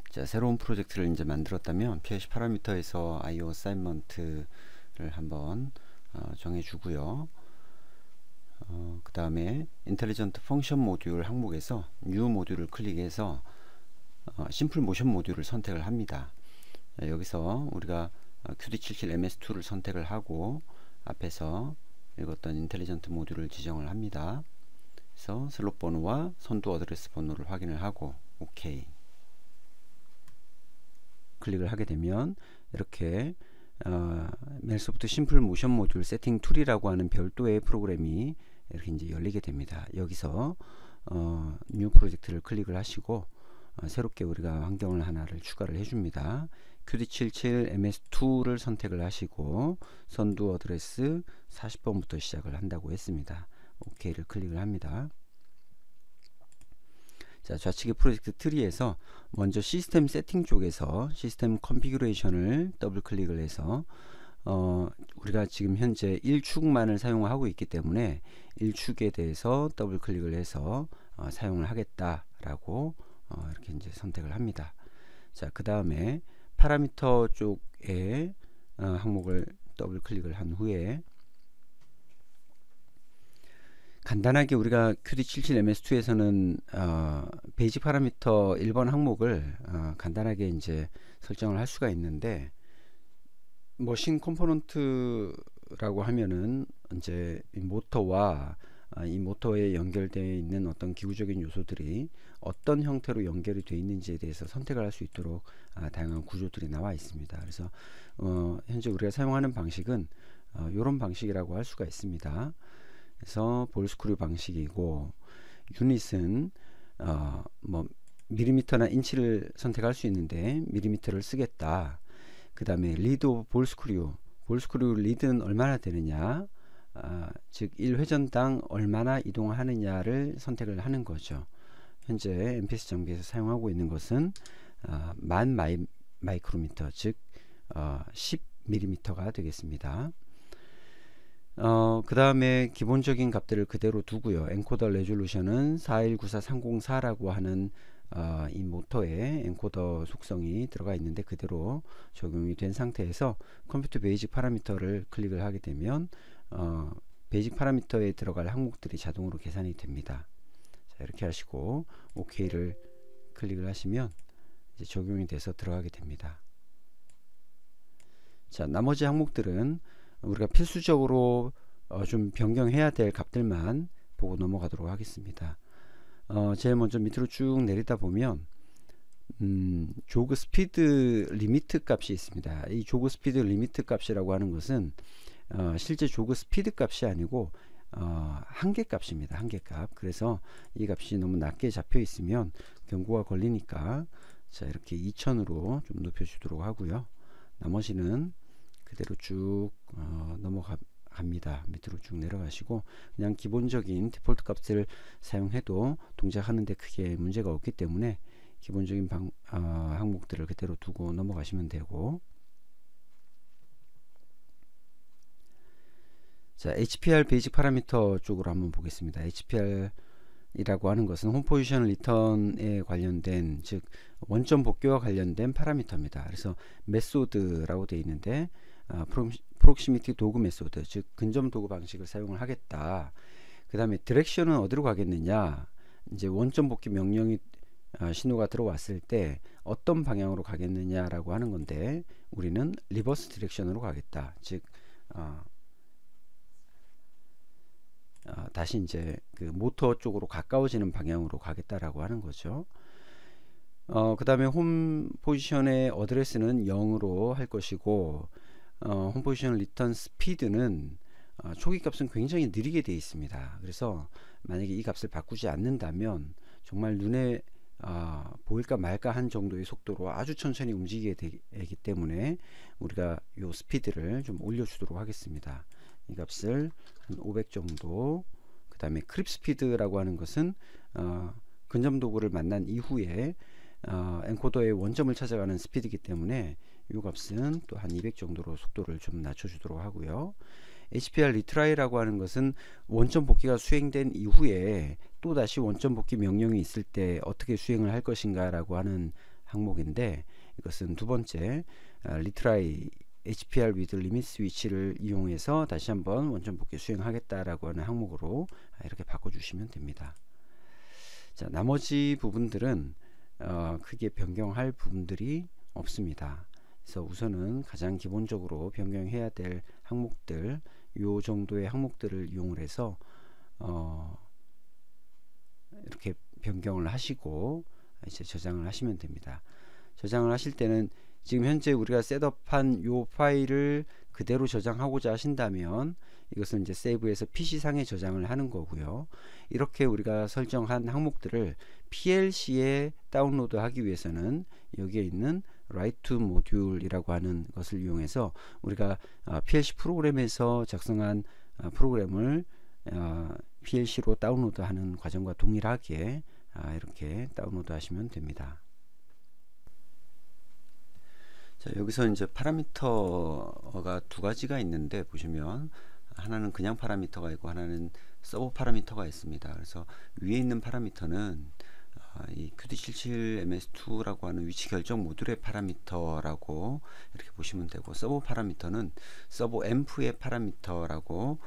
자, 새로운 프로젝트를 이제 만들었다면 PHP 파라미터에서 IO 어사인먼트를 한번 정해주고요. 그 다음에 인텔리전트 펑션 모듈 항목에서 뉴 모듈을 클릭해서 심플 모션 모듈을 선택을 합니다. 자, 여기서 우리가 QD77 MS2를 선택을 하고 앞에서 읽었던 인텔리전트 모듈을 지정을 합니다. 그래서 슬롯 번호와 선두 어드레스 번호를 확인을 하고 OK 클릭을 하게 되면 이렇게 멜소프트 심플 모션 모듈 세팅 툴이라고 하는 별도의 프로그램이 이렇게 이제 열리게 됩니다. 여기서 뉴 프로젝트를 클릭을 하시고 새롭게 우리가 환경을 하나를 추가를 해줍니다. QD77 MS2를 선택을 하시고 선두 어드레스 40번부터 시작을 한다고 했습니다. OK를 클릭을 합니다. 자, 좌측의 프로젝트 트리에서 먼저 시스템 세팅 쪽에서 시스템 컨피규레이션을 더블 클릭을 해서 우리가 지금 현재 1축만을 사용하고 있기 때문에 1축에 대해서 더블 클릭을 해서 사용을 하겠다라고 이렇게 이제 선택을 합니다. 자, 그 다음에 파라미터 쪽에 항목을 더블 클릭을 한 후에 간단하게 우리가 QD77MS2에서는 베이직 파라미터 1번 항목을 간단하게 이제 설정을 할 수가 있는데 머신 컴포넌트라고 하면은 이제 이 모터와 이 모터에 연결되어 있는 어떤 기구적인 요소들이 어떤 형태로 연결이 되어 있는지에 대해서 선택을 할 수 있도록 다양한 구조들이 나와 있습니다. 그래서 현재 우리가 사용하는 방식은 이런 방식이라고 할 수가 있습니다. 그래서 볼스크류 방식이고 유닛은 뭐 밀리미터나 인치를 선택할 수 있는데 밀리미터를 쓰겠다. 그 다음에 리드 오브 볼스크류 리드는 얼마나 되느냐, 즉 1회전당 얼마나 이동하느냐를 선택을 하는 거죠. 현재 MPS 장비에서 사용하고 있는 것은 10,000 마이크로미터, 즉 10mm가 되겠습니다. 그 다음에 기본적인 값들을 그대로 두고요. 엔코더 레졸루션은 4194304라고 하는 이 모터에 엔코더 속성이 들어가 있는데 그대로 적용이 된 상태에서 컴퓨터 베이직 파라미터를 클릭을 하게 되면 베이직 파라미터에 들어갈 항목들이 자동으로 계산이 됩니다. 자, 이렇게 하시고 OK를 클릭을 하시면 이제 적용이 돼서 들어가게 됩니다. 자, 나머지 항목들은 우리가 필수적으로 좀 변경해야 될 값들만 보고 넘어가도록 하겠습니다. 제일 먼저 밑으로 쭉 내리다 보면 조그 스피드 리미트 값이 있습니다. 이 조그 스피드 리미트 값이라고 하는 것은 실제 조그 스피드 값이 아니고 한계 값입니다. 한계 값. 그래서 이 값이 너무 낮게 잡혀 있으면 경고가 걸리니까 자, 이렇게 2000으로 좀 높여 주도록 하고요. 나머지는 그대로 쭉 넘어갑니다. 밑으로 쭉 내려가시고 그냥 기본적인 디폴트 값을 사용해도 동작하는데 크게 문제가 없기 때문에 기본적인 항목들을 그대로 두고 넘어가시면 되고, 자, HPR 베이직 파라미터 쪽으로 한번 보겠습니다. HPR 이라고 하는 것은 홈 포지션 리턴에 관련된, 즉 원점 복귀와 관련된 파라미터입니다. 그래서 메소드라고 되어 있는데 프록시미티 도구 메소드, 즉 근접 도구 방식을 사용을 하겠다. 그 다음에 디렉션은 어디로 가겠느냐, 이제 원점 복귀 명령이 신호가 들어왔을 때 어떤 방향으로 가겠느냐라고 하는 건데 우리는 리버스 디렉션으로 가겠다. 즉 다시 이제 그 모터 쪽으로 가까워지는 방향으로 가겠다라고 하는 거죠. 그 다음에 홈 포지션의 어드레스는 0으로 할 것이고 홈 포지션 리턴 스피드는 초기 값은 굉장히 느리게 되어 있습니다. 그래서 만약에 이 값을 바꾸지 않는다면 정말 눈에 보일까 말까 한 정도의 속도로 아주 천천히 움직이게 되기 때문에 우리가 이 스피드를 좀 올려주도록 하겠습니다. 이 값을 한 500 정도. 그 다음에 크립 스피드라고 하는 것은 근접 도구를 만난 이후에 엔코더의 원점을 찾아가는 스피드이기 때문에 이 값은 또 한 200 정도로 속도를 좀 낮춰주도록 하고요. HPR 리트라이라고 하는 것은 원점 복귀가 수행된 이후에 또 다시 원점 복귀 명령이 있을 때 어떻게 수행을 할 것인가 라고 하는 항목인데, 이것은 두 번째 retry HPR with limit switch를 이용해서 다시 한번 원점 복귀 수행하겠다라고 하는 항목으로 이렇게 바꿔주시면 됩니다. 자, 나머지 부분들은 크게 변경할 부분들이 없습니다. 그래서 우선은 가장 기본적으로 변경해야 될 항목들, 요 정도의 항목들을 이용을 해서 이렇게 변경을 하시고 이제 저장을 하시면 됩니다. 저장을 하실 때는 지금 현재 우리가 셋업한 요 파일을 그대로 저장하고자 하신다면 이것은 이제 세이브해서 PC상에 저장을 하는 거고요. 이렇게 우리가 설정한 항목들을 PLC에 다운로드 하기 위해서는 여기에 있는 Write to Module이라고 하는 것을 이용해서 우리가 PLC 프로그램에서 작성한 프로그램을 PLC로 다운로드 하는 과정과 동일하게 이렇게 다운로드 하시면 됩니다. 자, 여기서 이제 파라미터가 두 가지가 있는데, 보시면 하나는 그냥 파라미터가 있고 하나는 서버 파라미터가 있습니다. 그래서 위에 있는 파라미터는 이 QD77MS2라고 하는 위치 결정 모듈의 파라미터라고 이렇게 보시면 되고, 서버 파라미터는 서버 앰프의 파라미터라고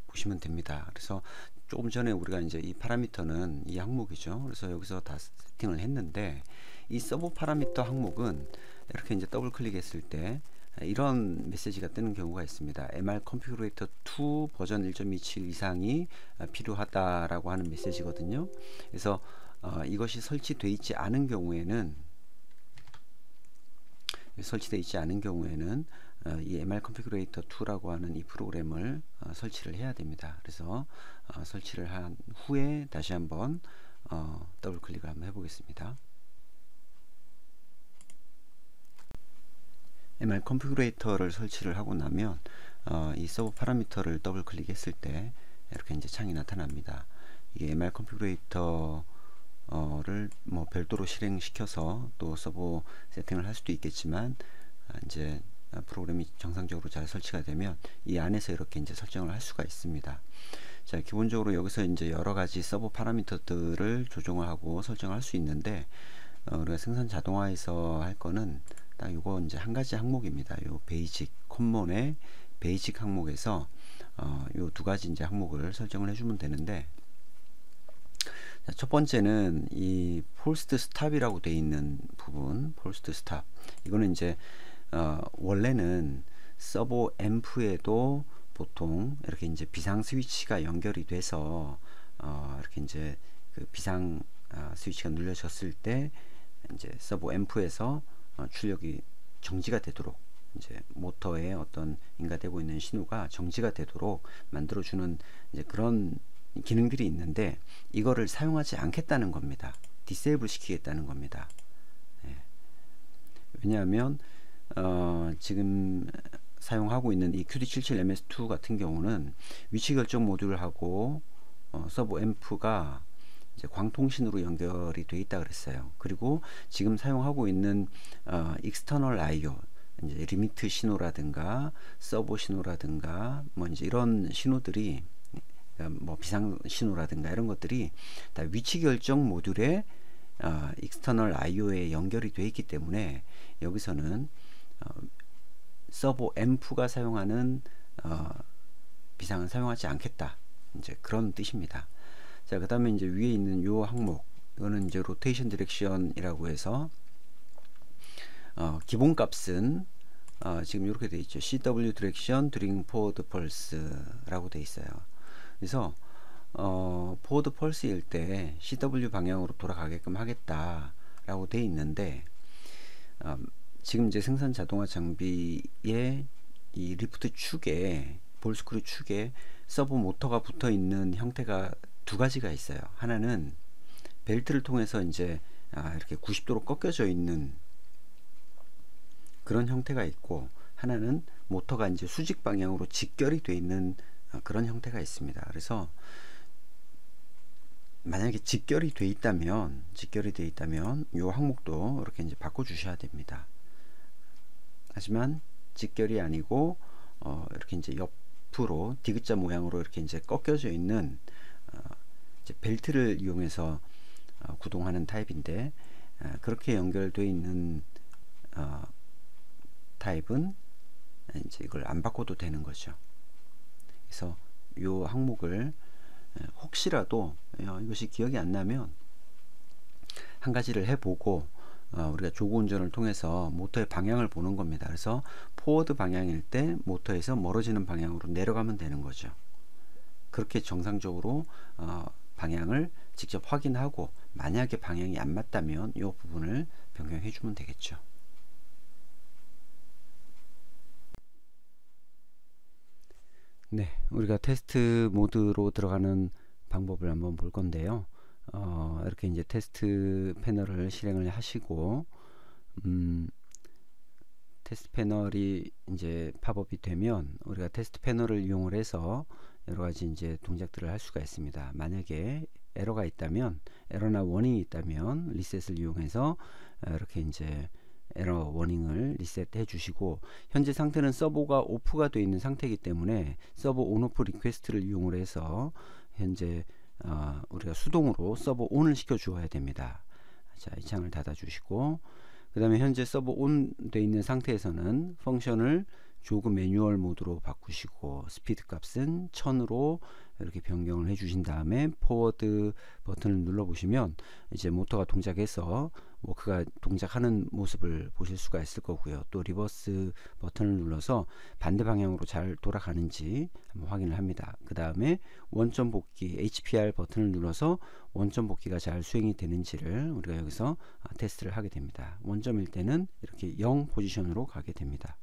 보시면 됩니다. 그래서 조금 전에 우리가 이제 이 파라미터는 이 항목이죠. 그래서 여기서 다 세팅을 했는데, 이 서버 파라미터 항목은 이렇게 이제 더블 클릭했을 때 이런 메시지가 뜨는 경우가 있습니다. MR 컨피그레이터 2 버전 1.27 이상이 필요하다라고 하는 메시지거든요. 그래서 이것이 설치되어 있지 않은 경우에는 이 MR 컨피그레이터 2라고 하는 이 프로그램을 설치를 해야 됩니다. 그래서 설치를 한 후에 다시 한번 더블 클릭을 한번 해보겠습니다. MR 컨피그레이터를 설치를 하고 나면 이 서버 파라미터를 더블 클릭했을 때 이렇게 이제 창이 나타납니다. 이게 MR 컨피그레이터를 뭐 별도로 실행시켜서 또 서버 세팅을 할 수도 있겠지만, 이제 프로그램이 정상적으로 잘 설치가 되면 이 안에서 이렇게 이제 설정을 할 수가 있습니다. 자, 기본적으로 여기서 이제 여러 가지 서버 파라미터들을 조정을 하고 설정을 할 수 있는데, 우리가 생산 자동화에서 할 거는 딱 요거 이제 한 가지 항목입니다. 요 베이직 콤몬의 베이직 항목에서 요 두 가지 이제 항목을 설정을 해주면 되는데, 자, 첫 번째는 이 폴스트 스탑이라고 되어 있는 부분, 폴스트 스탑. 이거는 이제 원래는 서버 앰프에도 보통 이렇게 이제 비상 스위치가 연결이 돼서 이렇게 이제 그 비상 스위치가 눌려졌을 때 이제 서버 앰프에서 출력이 정지가 되도록, 이제 모터에 어떤 인가되고 있는 신호가 정지가 되도록 만들어주는 이제 그런 기능들이 있는데, 이거를 사용하지 않겠다는 겁니다. 디세이블 시키겠다는 겁니다. 예. 왜냐하면 지금 사용하고 있는 이 QD77MS2 같은 경우는 위치 결정 모듈하고 서버 앰프가 이제 광통신으로 연결이 되어 있다 그랬어요. 그리고 지금 사용하고 있는 익스터널 IO, 이제 리미트 신호라든가 서버 신호라든가 뭐 이제 이런 신호들이, 뭐 비상 신호라든가 이런 것들이 다 위치 결정 모듈에 익스터널 IO에 연결이 되어 있기 때문에 여기서는 서버 앰프가 사용하는 비상은 사용하지 않겠다, 이제 그런 뜻입니다. 자, 그 다음에 이제 위에 있는 요 항목, 이거는 이제 로테이션 디렉션이라고 해서 기본 값은 지금 이렇게 되어 있죠. CW 디렉션 during forward pulse라고 되어 있어요. 그래서 포워드 펄스일 때 CW 방향으로 돌아가게끔 하겠다라고 되어 있는데, 지금 이제 생산 자동화 장비의 이 리프트 축에, 볼 스크류 축에 서버 모터가 붙어 있는 형태가 두 가지가 있어요. 하나는 벨트를 통해서 이제 이렇게 90도로 꺾여져 있는 그런 형태가 있고, 하나는 모터가 이제 수직 방향으로 직결이 되어 있는 그런 형태가 있습니다. 그래서 만약에 직결이 되어 있다면 이 항목도 이렇게 이제 바꿔 주셔야 됩니다. 하지만 직결이 아니고 이렇게 이제 옆으로 디귿자 모양으로 이렇게 이제 꺾여져 있는 이제 벨트를 이용해서 구동하는 타입인데, 그렇게 연결되어 있는 타입은 이제 이걸 안 바꿔도 되는 거죠. 그래서 이 항목을 혹시라도 이것이 기억이 안 나면 한 가지를 해보고 우리가 조구 운전을 통해서 모터의 방향을 보는 겁니다. 그래서 포워드 방향일 때 모터에서 멀어지는 방향으로 내려가면 되는 거죠. 그렇게 정상적으로 방향을 직접 확인하고 만약에 방향이 안 맞다면 이 부분을 변경해 주면 되겠죠. 네, 우리가 테스트 모드로 들어가는 방법을 한번 볼 건데요. 이렇게 이제 테스트 패널을 실행을 하시고 테스트 패널이 이제 팝업이 되면 우리가 테스트 패널을 이용을 해서 여러 가지 이제 동작들을 할 수가 있습니다. 만약에 에러가 있다면, 에러나 워닝이 있다면 리셋을 이용해서 이렇게 이제 에러 워닝을 리셋해 주시고, 현재 상태는 서버가 오프가 되어 있는 상태이기 때문에 서버 온오프 리퀘스트를 이용을 해서 현재 우리가 수동으로 서버 온을 시켜 주어야 됩니다. 자, 이 창을 닫아 주시고, 그 다음에 현재 서버 온 되어 있는 상태에서는 펑션을 조그 매뉴얼 모드로 바꾸시고 스피드 값은 1000으로 이렇게 변경을 해 주신 다음에 포워드 버튼을 눌러 보시면 이제 모터가 동작해서 워크가 동작하는 모습을 보실 수가 있을 거고요. 또 리버스 버튼을 눌러서 반대 방향으로 잘 돌아가는지 한번 확인을 합니다. 그 다음에 원점 복귀 HPR 버튼을 눌러서 원점 복귀가 잘 수행이 되는지를 우리가 여기서 테스트를 하게 됩니다. 원점일 때는 이렇게 0 포지션으로 가게 됩니다.